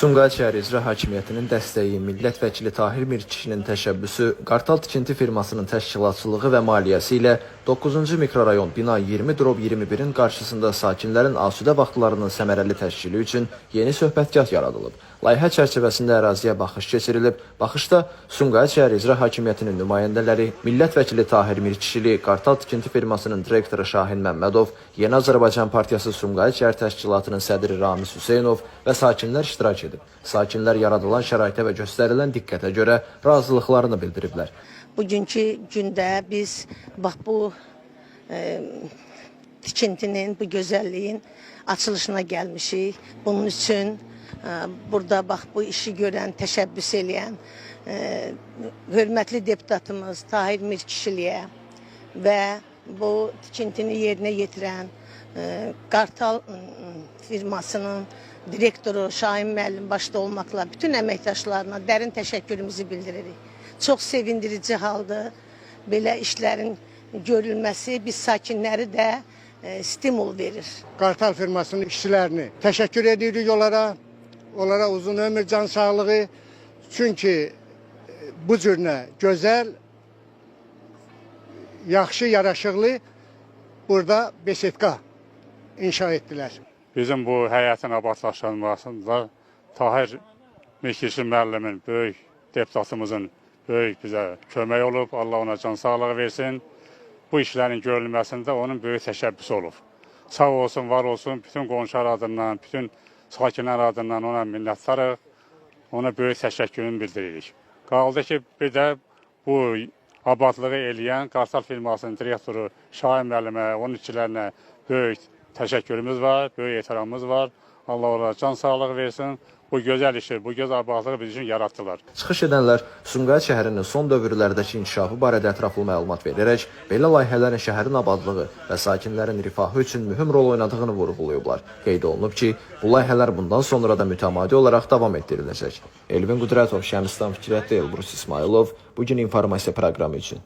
Sumqayıt şəhər İcra Hakimiyyətinin dəstəyi, millət vəkili Tahir Mir kişinin təşəbbüsü, Qartal Tikinti firmasının təşkilatçılığı və maliyyəsi ilə 9-cu mikrorayon bina 20/21-in qarşısında sakinlərin asudə vaxtlarının səmərəli təşkili üçün yeni söhbətgah yaradılıb. Layihə çərçivəsində əraziyə baxış keçirilib. Baxışda Sumqayıt şəhər İcra Hakimiyyətinin nümayəndələri, millət vəkili Tahir Mir kişili, Qartal Tikinti firmasının direktoru Şahin Məmmədov, Yeni Azərbaycan Partiyası Sumqayıt şəhər təşkilatının sədri Ramiz Hüseynov və sakinlər iştirak edib. Sakinlər yaradılan şəraitə və göstərilən diqqətə görə razılıqlarını bildiriblər. Bugünkü gündə biz bax bu tikintinin, bu gözəlliyin açılışına gəlmişik. Bunun üçün burada bax bu işi görən, təşəbbüs eləyən hörmətli deputatımız Tahir Mir kişiliyə və bu tikintini yerinə yetirən Qartal firmasının direktoru Şahin müəllim başda olmaqla bütün əməkdaşlarına dərin təşəkkürümüzü bildiririk. Çox sevindirici haldır belə işlərin görülməsi, biz sakinləri də stimul verir. Qartal firmasının işçilərini təşəkkür edirik onlara uzun ömür, can sağlığı. Çünki bu cürünə gözəl, yaxşı, yaraşıqlı burada besetka inşa etdilər. Bizim bu həyətin abadlaşdırılmasında Tahir Mir müəllimin, böyük deputatımızın böyük bizə kömək olub. Allah ona can sağlığı versin. Bu işlərin görülməsində onun böyük təşəbbüsü olub. Sağ olsun, var olsun, bütün qonşular adından, bütün sakinlər adından ona minnətdarıq. Ona böyük təşəkkürünü bildiririk. Qaldı ki, bir də bu abadlığı eləyən Qartal firmasının direktoru Şahin müəllimə, onun işçilərinə böyük təşəkkürümüz var, böyük ehtiramımız var. Allah ona can sağlığı versin. Bu gözəl işi, bu göz abadlığı biz üçün yaratdılar. Çıxış edənlər Sumqayıt şəhərinin son dövrlərdəki inkişafı barədə ətraflı məlumat verərək, belə layihələrin şəhərin abadlığı və sakinlərin rifahı üçün mühüm rol oynadığını vurğulayıblar. Qeyd olunub ki, bu layihələr bundan sonra da mütəmadi olaraq davam etdiriləcək. Elvin Qudrətov, Şəmistan Fikrətli, Elbrus İsmailov, bugün informasiya proqramı üçün.